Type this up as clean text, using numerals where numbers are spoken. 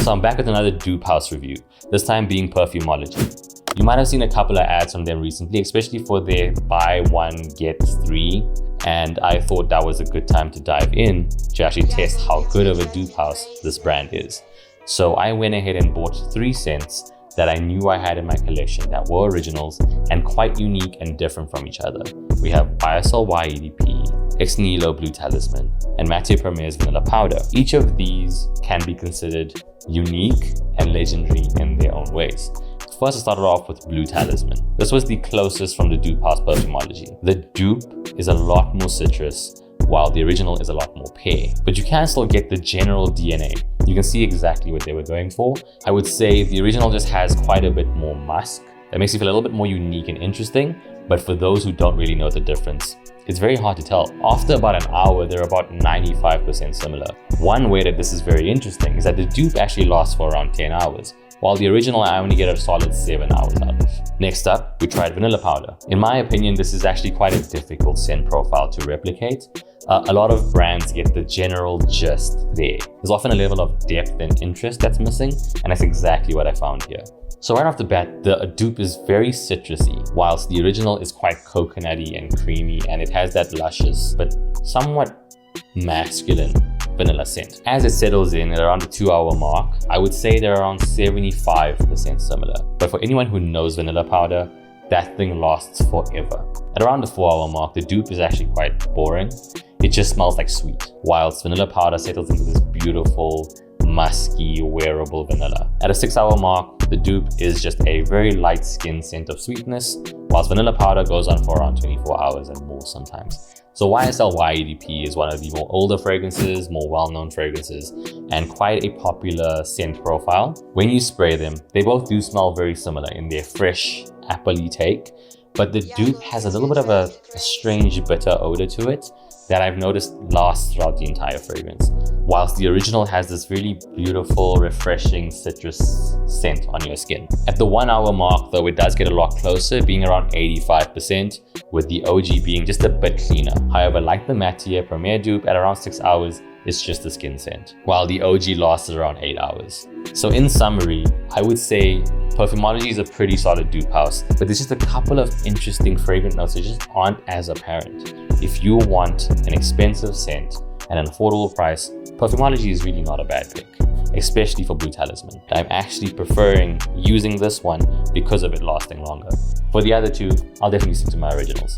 So I'm back with another dupe house review, this time being Perfumology. You might have seen a couple of ads from them recently, especially for their buy one get three, and I thought that was a good time to dive in to actually test how good of a dupe house this brand is. So I went ahead and bought 3 scents that I knew I had in my collection that were originals and quite unique and different from each other. We have Biosol YEDP, Ex Nihilo Blue Talisman, and Mathieu Premier's Vanilla Powder. Each of these can be considered unique and legendary in their own ways. First, I started off with Blue Talisman. This was the closest from the dupe house Perfumology. The dupe is a lot more citrus, while the original is a lot more pear. But you can still get the general DNA. You can see exactly what they were going for. I would say the original just has quite a bit more musk. That makes it feel a little bit more unique and interesting, but for those who don't really know the difference, it's very hard to tell. After about an hour, they're about 95% similar. One way that this is very interesting is that the dupe actually lasts for around 10 hours, while the original I only get a solid 7 hours out of. Next up, we tried Vanilla Powder. In my opinion, this is actually quite a difficult scent profile to replicate. A lot of brands get the general gist there. There's often a level of depth and interest that's missing, and that's exactly what I found here. So right off the bat, the dupe is very citrusy, whilst the original is quite coconutty and creamy, and it has that luscious but somewhat masculine vanilla scent. As it settles in at around the 2-hour mark, I would say they're around 75% similar. But for anyone who knows Vanilla Powder, that thing lasts forever. At around the 4-hour mark, the dupe is actually quite boring. It just smells like sweet, whilst Vanilla Powder settles into this beautiful, musky, wearable vanilla. At a 6-hour mark, the dupe is just a very light skin scent of sweetness, whilst Vanilla Powder goes on for around 24 hours and more sometimes. So YSL YEDP is one of the more older fragrances, more well-known fragrances, and quite a popular scent profile. When you spray them, they both do smell very similar in their fresh, appley take, but the dupe has a little bit of a strange bitter odor to it that I've noticed lasts throughout the entire fragrance, whilst the original has this really beautiful, refreshing citrus scent on your skin. At the 1-hour mark though, it does get a lot closer, being around 85%, with the OG being just a bit cleaner. However, like the Mathieu Premier dupe, at around 6 hours, it's just a skin scent, while the OG lasts around 8 hours. So in summary, I would say Perfumology is a pretty solid dupe house, but there's just a couple of interesting fragrant notes that just aren't as apparent. If you want an expensive scent at an affordable price, Perfumology is really not a bad pick, especially for Blue Talisman. I'm actually preferring using this one because of it lasting longer. For the other two, I'll definitely stick to my originals.